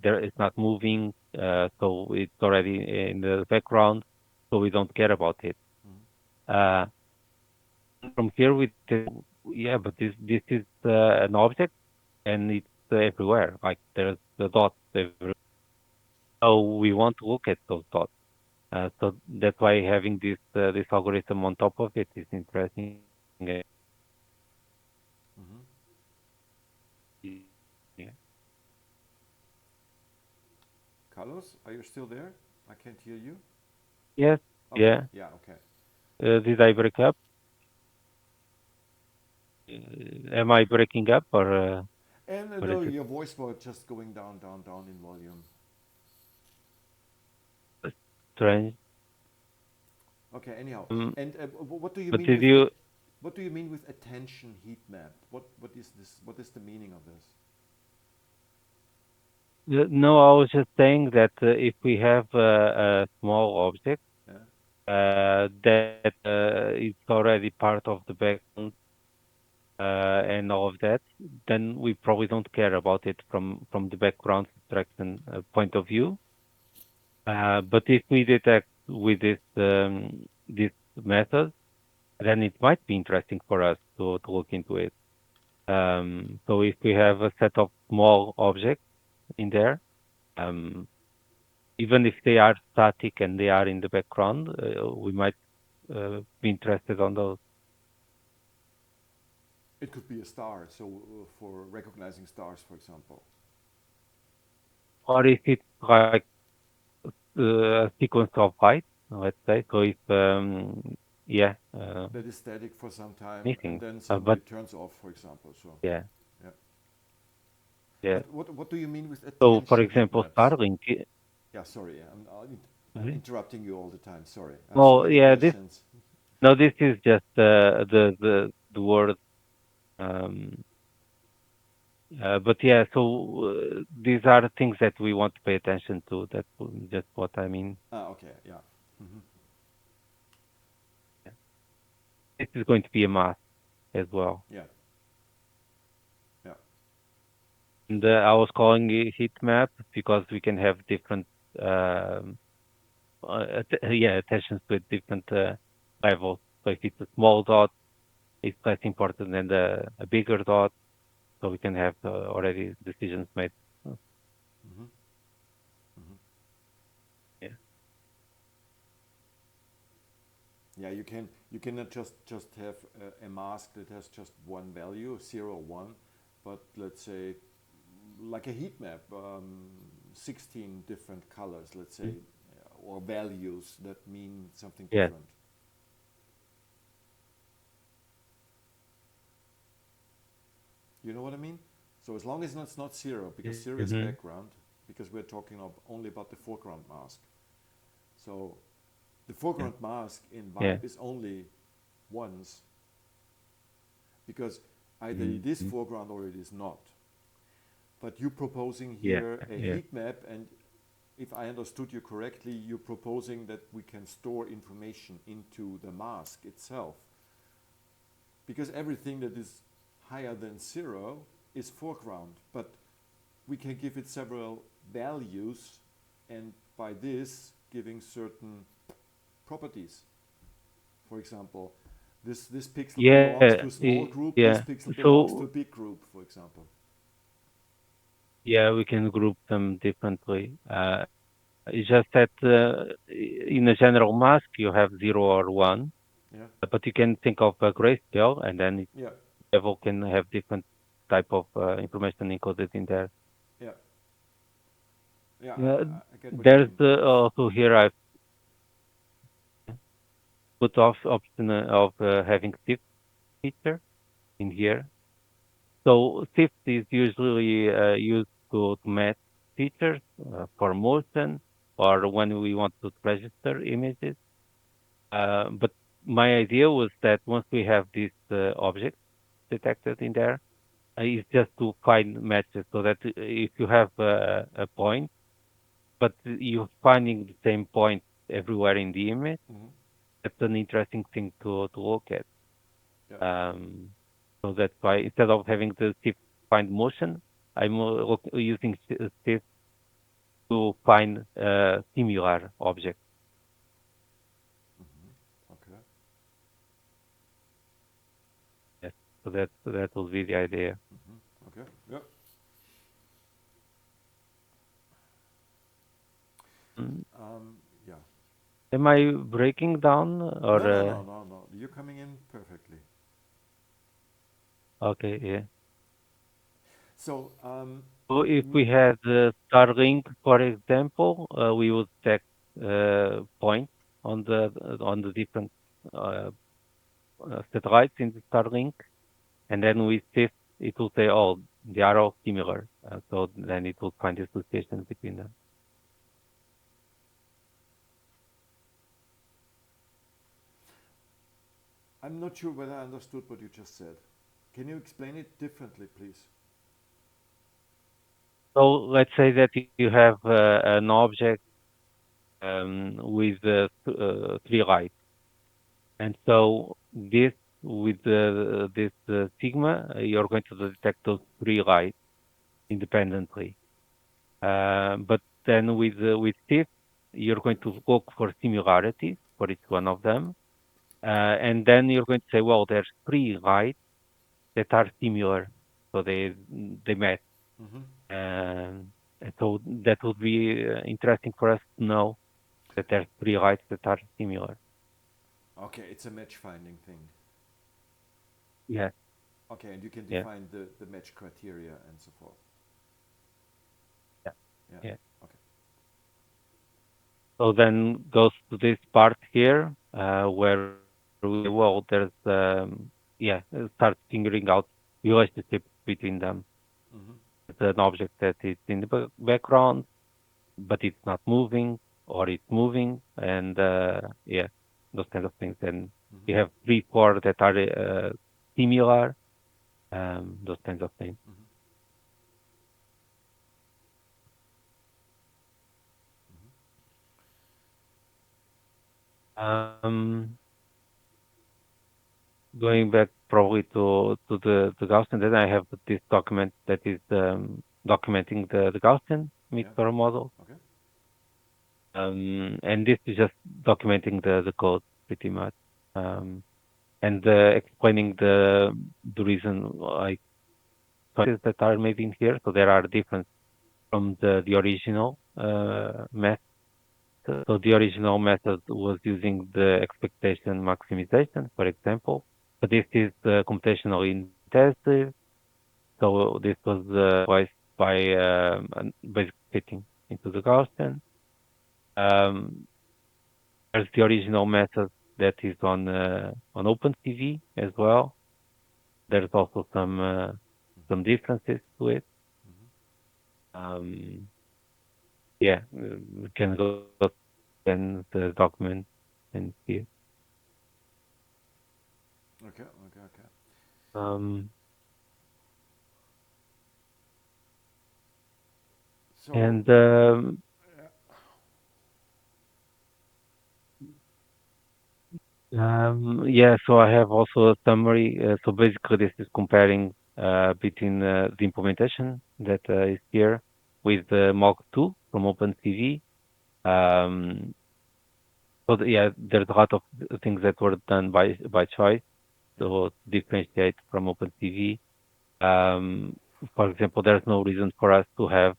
there it's not moving, so it's already in the background, so we don't care about it. Mhm. Uh, from here we tell, yeah, but this is an object and it's everywhere. Like there's the dots everywhere. So we want to look at those dots. So that's why having this algorithm on top of it is interesting. Mhm. Yeah. Carlos, are you still there? I can't hear you. Yes. Okay. Yeah. Yeah. Okay. Did I break up? Am I breaking up And or no, is it your voice was just going down, down, down in volume. strange? Okay. Anyhow, Um, and what do you but mean did with you? what do you mean with attention heat map? What is this? What is the meaning of this? No, I was just saying that if we have a small object Yeah. that is already part of the background and all of that, then we probably don't care about it from the background subtraction point of view. But if we detect with this method, then it might be interesting for us to look into it. So if we have a set of small objects in there, um, even if they are static and they are in the background, we might be interested on those. It could be a star. So for recognizing stars, for example. Or if it's like a sequence of bytes, let's say. So if yeah, That is static for some time and anything. then But suddenly turns off, for example. So yeah, yeah. yeah. But what do you mean with So for attention heat example, maps? Starlink. Yeah, sorry, I'm Mhm. interrupting you all the time. Sorry, I have so Well, many yeah. This questions. no. This is just the word. Um, but yeah. So these are the things that we want to pay attention to. That's just what I mean. Ah, okay, yeah. Hmm. Yeah. This is going to be a math as well. Yeah, yeah. And I was calling it heat map because we can have different, um, yeah, attentions to different levels. So if it's a small dot, it's less important than a bigger dot. So we can have already decisions made. Uh, Hmm. Hmm. Yeah, Yeah, you cannot just have a mask that has just one value, 0, 1, but let's say like a heat map, 16 different colors, let's say, mm, or values that mean something yeah, different. You know what I mean? So as long as it's not 0, because 0 is mm-hmm. background, because we're talking only about the foreground mask. So the foreground mask in Yeah, Vibe is only ones, because either it is mm-hmm. foreground or it is not. But you're proposing Yeah, here a yeah, heat map, and if I understood you correctly, you're proposing that we can store information into the mask itself. Because everything that is higher than 0 is foreground, but we can give it several values, and by this giving certain properties. For example, this pixel belongs Yeah, to a small group, this yeah. pixel belongs to a So big group, for example. yeah, we can group them differently. It's just that in a general mask you have 0 or 1, Yeah, but you can think of a grayscale, and then yeah, level can have different type of information encoded in there. yeah, yeah. Uh, I get what you there's mean. also here I put off option of having shift feature in here. So shift is usually used to match features for motion or when we want to register images. But my idea was that once we have this object detected in there, it's just to find matches so that if you have a point, but you're finding the same point everywhere in the image, Hmm. that's an interesting thing to look at. Yeah. Um, so that's why instead of having the shift find motion, I'm using shift to find similar objects. Hmm. Okay. Yes. So that will be the idea. Hmm. Okay. Yeah. Mm. Yeah. Am I breaking down or No, no, no, no, no. You're coming in perfectly. okay? Yeah. So, So if we, we had Starlink, for example, we would check points on the different uh, satellites in the Starlink, and then we shift. It will say, "Oh, they are all similar." So then it will find the association between them. I'm not sure whether I understood what you just said. Can you explain it differently, please? So let's say that you have an object with 3 lights, and so this with this sigma, you're going to detect those 3 lights independently. But then with shift, you're going to look for similarities for each one of them, and then you're going to say, well, there's 3 lights that are similar, so they match. Hmm. And so that would be interesting for us to know that there's 3 lights that are similar. Okay, it's a match finding thing. Yeah, Okay, and you can yeah, define the match criteria and so forth. yeah, Yeah. yeah. Okay. So then goes to this part here where we say, well, there's yeah, start figuring out relationship between them. Hmm. It's an object that is in the background, but it's not moving, or it's moving, and yeah, those kind of things. And Hmm. you have 3, 4 that are similar, those kinds of things. Hmm. Um, Going back probably to the Gaussian, then I have this document that is documenting the Gaussian Yeah. mixed model. Okay. And this is just documenting the code pretty much. Um, and explaining the reason like choices that are made in here. So there are different from the original method. So the original method was using the expectation maximization, for example, but this is computationally intensive. So this was replaced by basic fitting into the Gaussian. Um, there's the original method that is on OpenCV as well. There's also some differences to it. Hmm. Um, yeah, we can go then the document and see it. Okay. Okay. Okay. Um, So, and yeah, so I have also a summary. So basically, this is comparing between the implementation that is here with the Mach 2 from OpenCV. So yeah, there's a lot of things that were done by choice Yeah. to differentiate from OpenCV. Um, for example, there's no reason for us to have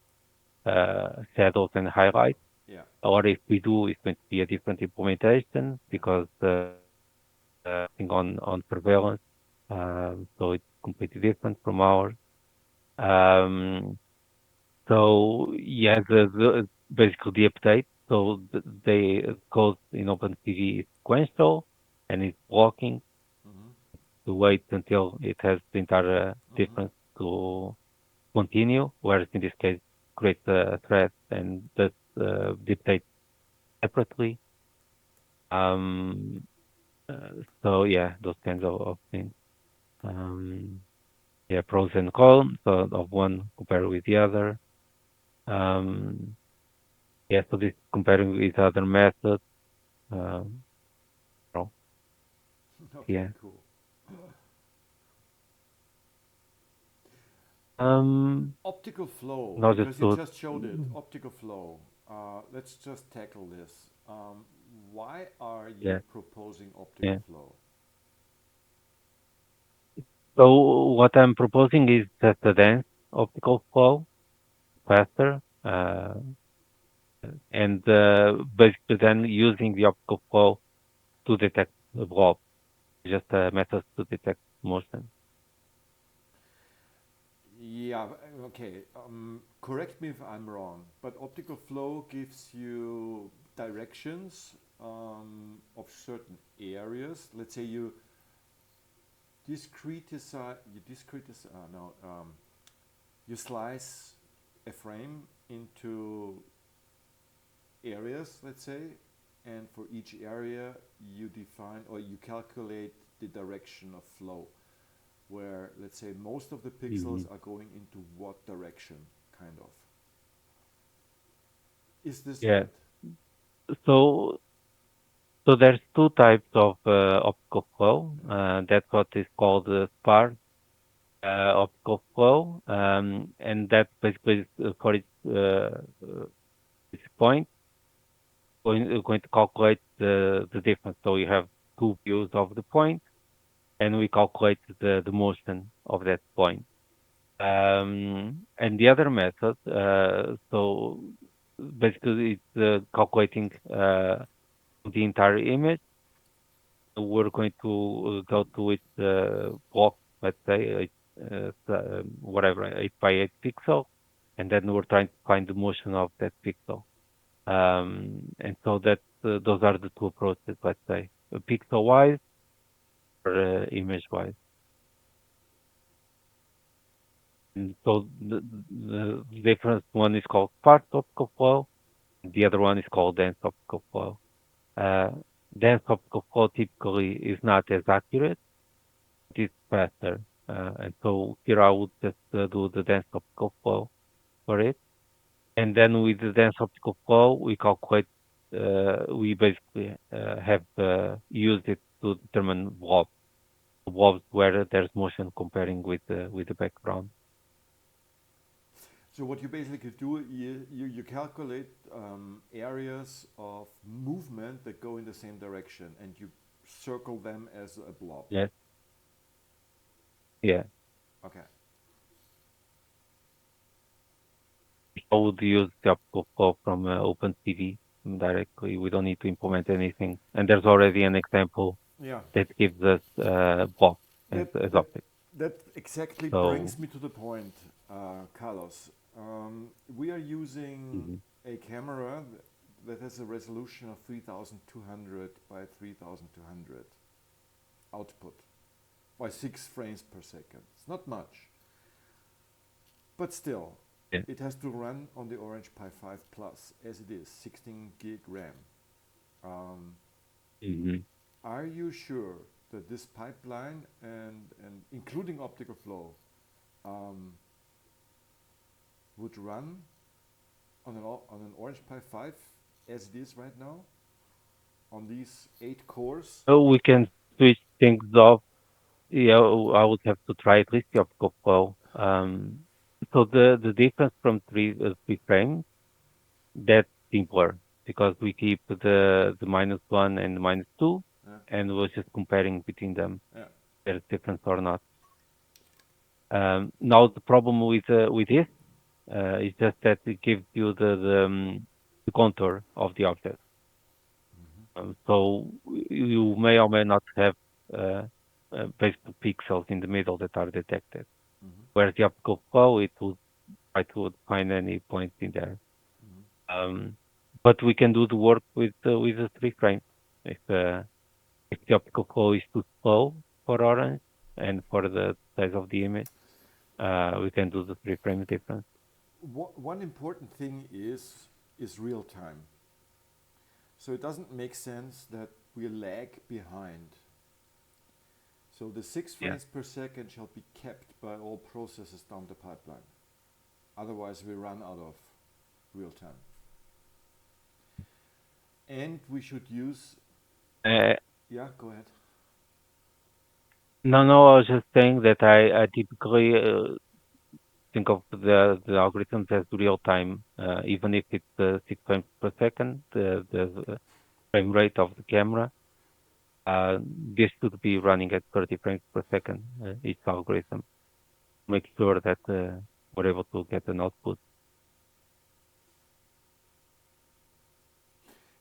shadows and highlights, Yeah. or if we do, it's going to be a different implementation because thing on surveillance. So it's completely different from ours. Um, so yeah, basically the update. So they code in OpenCV is sequential and it's blocking Mm-hmm. to wait until it has the entire Mm-hmm. difference to continue, whereas in this case, create a thread and does the update separately. Um, so yeah, those kinds of things. Um, yeah, pros and cons of one compared with the other. Um, yeah, so this comparing with other methods. Um, so, Okay, yeah. cool. Um, Optical flow, not just because you to, just showed it. Optical flow. Let's just tackle this. Why are you yeah, proposing optical yeah. flow? So what I'm proposing is just a dense optical flow faster, and basically then using the optical flow to detect the blob, just a method to detect motion. Yeah, okay. Correct me if I'm wrong, but optical flow gives you directions of certain areas. Let's say no, you slice a frame into areas, let's say, and for each area you define or you calculate the direction of flow, where let's say most of the Mhm. pixels are going into what direction, kind of. Is this Yeah. right? So so there's two types of optical flow. That's what is called sparse optical flow, and that basically is for its point going to calculate the difference. So you have two views of the point, and we calculate the motion of that point. And the other method, so basically it's calculating the entire image. We're going to go to its block, let's say, whatever, 8 by 8 pixel, and then we're trying to find the motion of that pixel. And so that those are the two approaches, let's say, pixel-wise or image-wise. And so the difference one is called sparse optical flow, the other one is called dense optical flow. Uh, Dense optical flow typically is not as accurate, it is faster. And so here I would just do the dense optical flow for it. And then with the dense optical flow, we calculate, we basically have used it to determine blobs where there's motion comparing with the background. So what you basically do, you calculate areas of movement that go in the same direction, and you circle them as a blob. Yes, yeah. Okay. I would use the optical flow from OpenCV directly. We don't need to implement anything. And there's already an example Yeah. that gives us block That as that optic. that exactly So, brings me to the point, Carlos. We are using mhm, a camera that has a resolution of 3200 by 3200 output by 6 frames per second. It's not much, but still, yeah. it has to run on the Orange Pi 5 Plus as it is, 16 gig RAM. Um, Mhm. are you sure that this pipeline and including optical flow um, would run on an Orange Pi 5 as it is right now on these 8 cores? So we can switch things off. Yeah, I would have to try at least the optical flow. So the difference from three frames, that's simpler. because we keep the -1 and the -2, Yeah. and we're just comparing between them. Yeah. There's difference or not. Now the problem with this is just that it gives you the contour of the object. So you may or may not have uh, basically pixels in the middle that are detected. Mm-hmm. Whereas the optical flow, it will try to find any points in there. Mm-hmm. But we can do the work with the 3 frames. If the optical flow is too slow for orange and for the size of the image, we can do the 3 frame difference. One important thing is real time. So it doesn't make sense that we lag behind. So the 6 Yeah. frames per second shall be kept by all processes down the pipeline. Otherwise we run out of real time. And we should use, Uh, yeah, go ahead. no, I was just saying that I typically think of the algorithms as real time, even if it's 6 frames per second, the frame rate of the camera. This should be running at 30 frames per second, each algorithm. Make sure that we're able to get an output.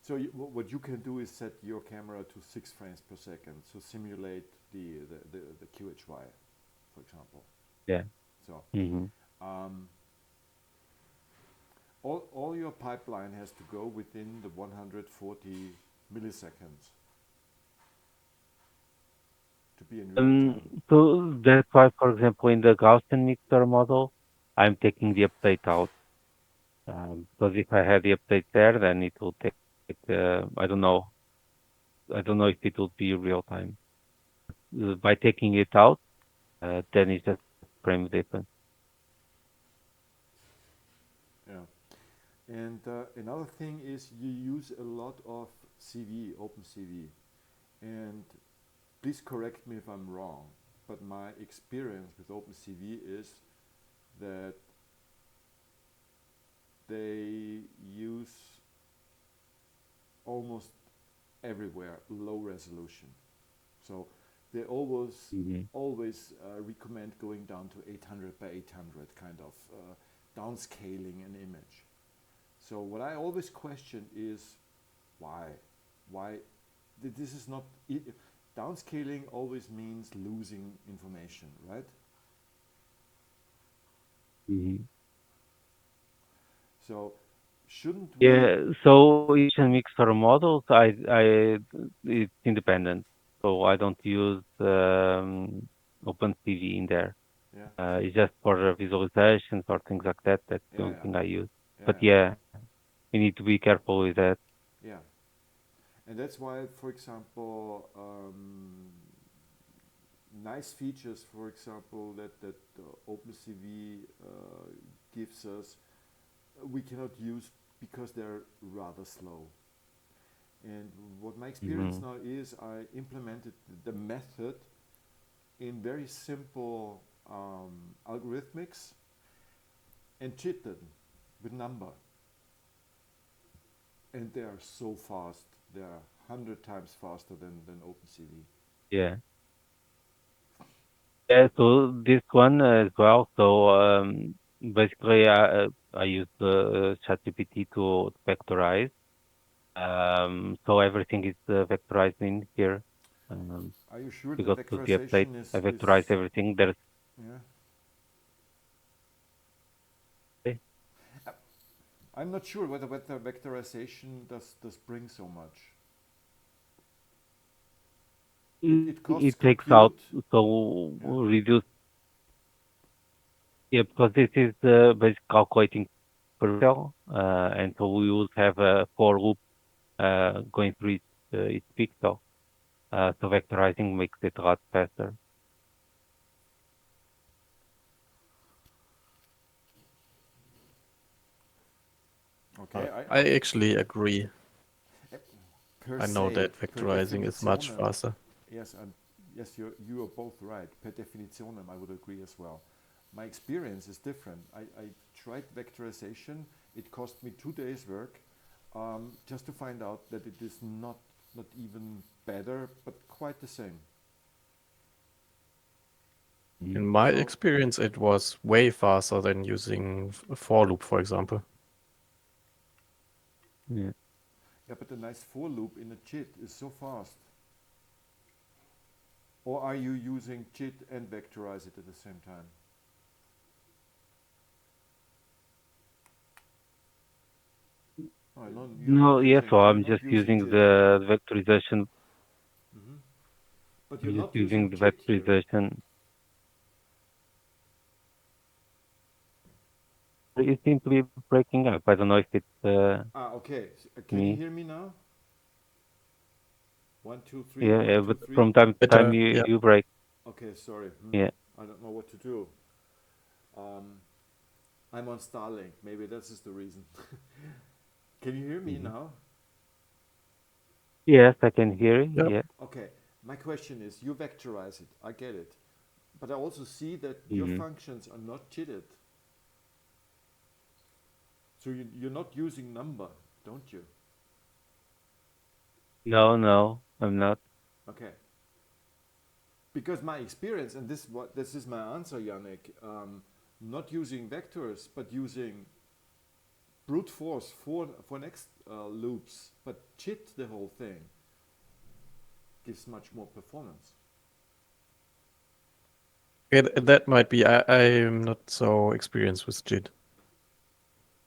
So what you can do is set your camera to 6 frames per second, so simulate the QHY, for example. Yeah. So Mm-hmm. all your pipeline has to go within the 140 milliseconds to be in real time. So that's why, for example, in the Gaussian mixer model, I'm taking the update out. Because if I had the update there, then it will take, I don't know. I don't know if it will be real time. By taking it out, then it's just frame difference. Yeah. And another thing is you use a lot of CV, OpenCV. And please correct me if I'm wrong, but my experience with OpenCV is that they use almost everywhere low resolution. So they always Mm-hmm. recommend going down to 800 by 800, kind of downscaling an image. So what I always question is why? Why? This is not downscaling always means losing information, right? Mm-hmm. So shouldn't we? Yeah, so each mixer models, it's independent. So I don't use OpenCV in there. Yeah, It's just for visualizations or things like that. That's the yeah, only thing I use. yeah, But yeah, we need to be careful with that. yeah. And that's why, for example, nice features, for example, that OpenCV gives us, we cannot use because they're rather slow. And what my experience Mm-hmm. now is, I implemented the method in very simple algorithmics and cheated with number. And they are so fast. They are 100 times faster than OpenCV. Yeah. Yeah, so this one as well. So basically, I use the ChatGPT to vectorize. So everything is vectorized in here. Um, Are you sure we that got to the update. vectorization I vectorize is everything. There's yeah? eh, I'm not sure whether vectorization does bring so much. It costs it takes out compute. so Yeah. reduce. Yeah, because this is basically calculating per cell, and so we will have a for loop going through each pixel. So vectorizing makes it a lot faster. Okay. I actually agree. Per I know se, that per vectorizing is much definitionem, faster. yes, yes, you are both right. Per definitionem, I would agree as well. My experience is different. I tried vectorization. It cost me 2 days work. just to find out that it is not even better, but quite the same. In my So experience, it was way faster than using a for loop, for example. Yeah. yeah, but the nice for loop in a JIT is so fast. Or are you using JIT and vectorize it at the same time? Oh, no, No, yeah, so you're I'm not just using using JIT. the vectorization. Hmm. But you're I'm just not using using the JIT here. vectorization. It seems to be breaking up. I don't know if it's Okay. Can you me. hear me now? 1, 2, 3. Yeah, 1, yeah, 2, but 3. from time to time Better, yeah. you break. Okay, sorry. Yeah. I don't know what to do. Um, I'm on Starlink. Maybe this is the reason. Can you hear me Hmm. now? Yes, I can hear you. Yep. Yeah. Okay. My question is, you vectorize it. I get it. But I also see that your Hmm. functions are not jitted. So you're not using number, don't you? No, no, I'm not. Okay. Because my experience, and this is my answer, Yannick, not using vectors, but using brute force for next loops, but chit the whole thing, gives much more performance. That might be. I'm not so experienced with JIT,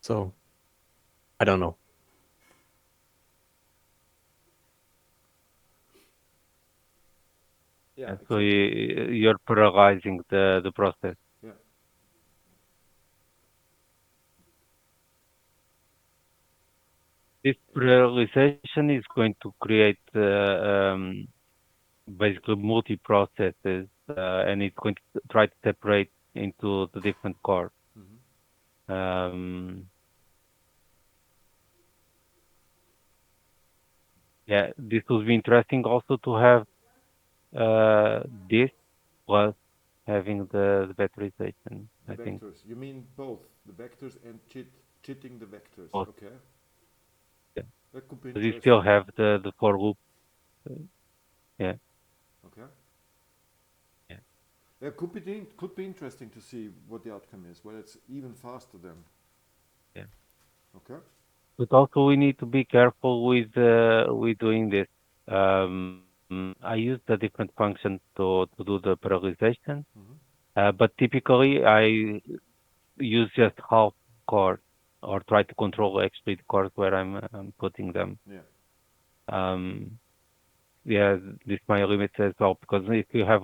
so I don't know. Yeah, So exactly. you're parallelizing the process. Yeah. This parallelization is going to create basically multi-processes, and it's going to try to separate into the different cores. Hmm. Um, yeah, this would be interesting also to have this plus having the batterization, The I think. vectors. You mean both the vectors and chitting the vectors? Both. Okay, Yeah. that could be But you still interesting. have the for loop. uh, Yeah, Okay. yeah. It could be interesting to see what the outcome is. Whether it's even faster than. Yeah. Okay. But also we need to be careful with doing this. I use the different functions to do the parallelization, Hmm. but typically I use just half core or try to control actually the cores where I'm putting them. Yeah. Um, yeah, this my limits as well because if you have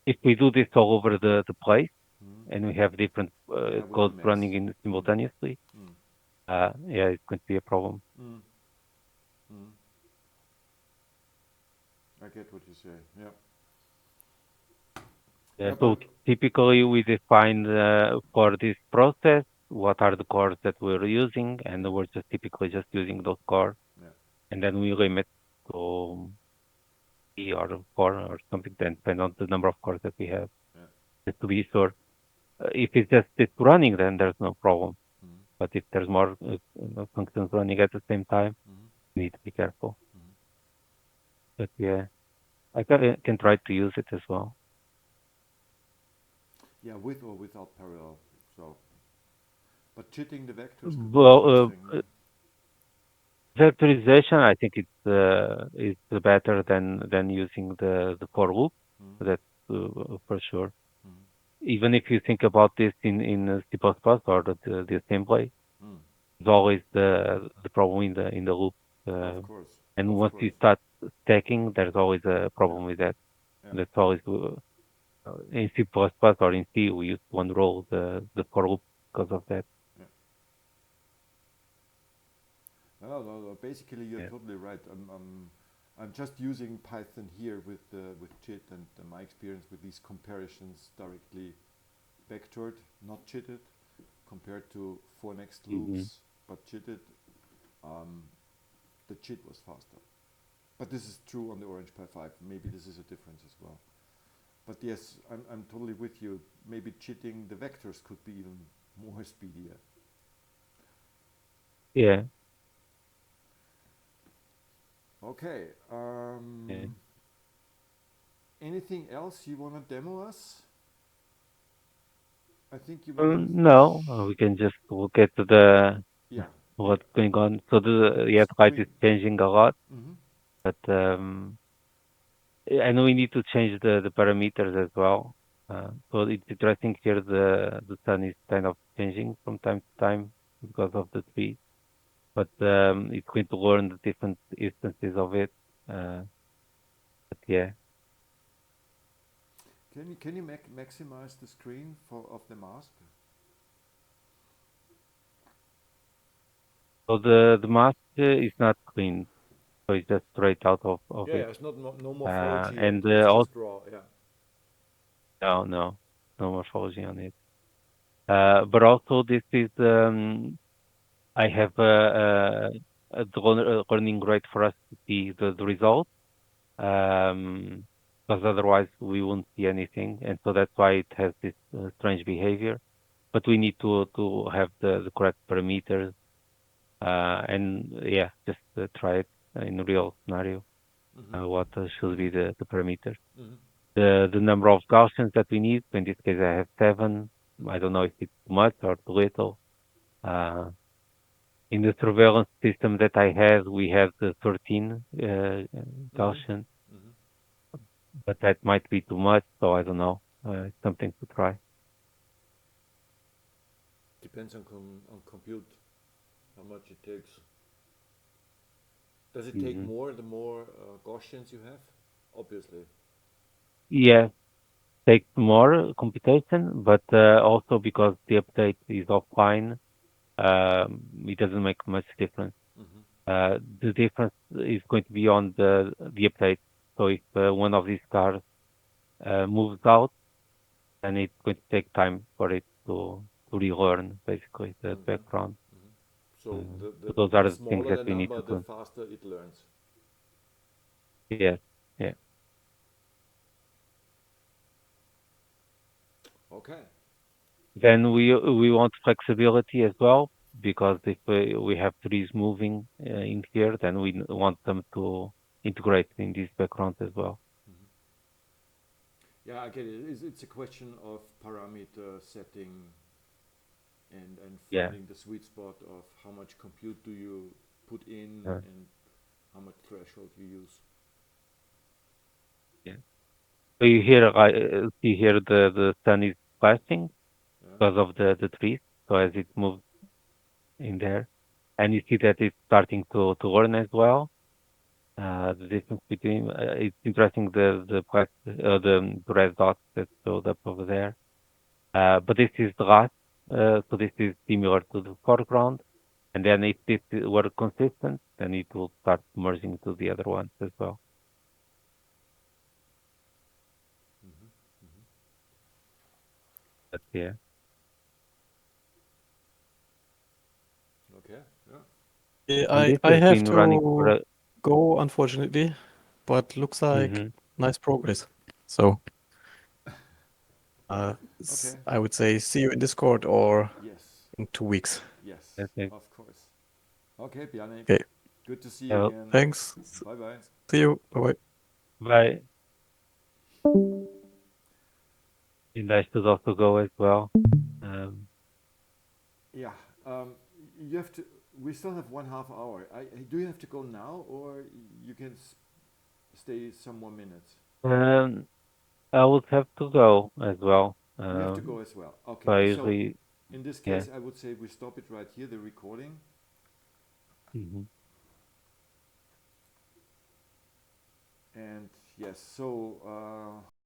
if we do this all over the place Hmm. and we have different Yeah, would be codes running mess. in Mm. simultaneously, Mm. yeah, it's going to be a problem. Mm. Mm. I get what you say. Yeah. Yeah, Yeah, so but typically we define for this process what are the cores that we're using, and we're just typically just using those cores, yeah. and then we limit to 3 or 4 or something, then depend on the number of cores that we have. Yeah. Just to be sure, if it's just it's running, then there's no problem. Mm. But if there's more functions running at the same time, Mm. we need to be careful. Mm. But yeah, I can try to use it as well. Yeah, with or without parallel. So, but chitting the vectors could be Well, interesting. Yeah. vectorization, I think it's better than using the for loop. Mm. That's for sure. Mm. Even if you think about this in C++ or the assembly, Mm. there's always the problem in the loop. Of Uh, course. and Of once you course. start stacking, there's always a Yeah. problem with that. Yeah. That's always in C++ or in C, we use one row the for loop because of that. Yeah. No. Basically, you're Yeah. totally right. I'm just using Python here with chit and my experience with these comparisons directly vectored, not chitted, compared to for next Hmm. loops, but chitted. Um, the chit was faster. But this is true on the Orange Pi 5. Maybe this is a difference as well. But yes, I'm totally with you. Maybe cheating the vectors could be even more speedier. Yeah. Okay. Okay. Anything else you want to demo us? I think you want to. No, we can just look at Yeah. what's going on. So the height is Screen. changing a lot, Mm-hmm. but I know we need to change the parameters as well. So it's interesting here the sun is kind of changing from time to time because of the tree, but it's going to learn the different instances of it. Uh, but yeah, Can you maximize the screen for of the mask? so the mask is not clean, so it's just straight out of Yeah, it. yeah. It's not no morphology. And It's also just raw. Yeah. no morphology on it. But also this is I have a learning rate for us to see the result, um, because otherwise we won't see anything, and so that's why it has this strange behavior. But we need to have the correct parameters, and yeah, just try it in a real scenario. Mm-hmm. What should be the parameters? Mm-hmm. The number of Gaussians that we need. In this case, I have 7. I don't know if it's too much or too little. Uh, In the surveillance system that I had, we had the 13 Mm-hmm. Gaussian, Mm-hmm. but that might be too much, so I don't know. It's something to try. Depends on compute, how much it takes. Does it take Hmm. more the more Gaussians you have? Obviously. Yeah, takes more computation, but also because the update is offline, it doesn't make much difference. Mm-hmm. The difference is going to be on the update. So if one of these cars moves out, then it's going to take time for it to relearn basically the Mm-hmm. background. Mm-hmm. So Uh, so those are the the things smaller that the we need number, to the do. faster it learns. Yes, yeah. Okay. Then we want flexibility as well because if we have trees moving in here, then we want them to integrate in these backgrounds as well. Mm-hmm. Yeah, I get it. It's a question of parameter setting and Yeah. finding the sweet spot of how much compute do you put in Uh, and how much threshold you use. yeah. So you hear, I see here the sun is flashing Yeah. because of the trees. So as it moves in there, and you see that it's starting to learn as well. The difference between it's interesting the red dots that showed up over there. But this is the last, so this is similar to the foreground. And then if this were consistent, then it will start merging to the other ones as well. Mm-hmm. Mm-hmm. But yeah, Okay. Yeah. Yeah, and this I has have been running for to a. go, unfortunately, but looks like Mhm. nice progress. So, Okay. I would say see you in Discord or Yes. in 2 weeks. Yes. Okay. Of course. Okay, Bjarne. Okay. Good to see you Well, again. Thanks. Bye bye. See you. Bye bye. bye. And I should also go as well. Um, Yeah. You have to. We still have 1/2 hour. Do you have to go now, or you can stay some more minutes? um, I would have to go as well. You have to go as well. So Okay. I So usually, in this yeah. case, I would say we stop it right here, the recording. Mhm. And yes. So.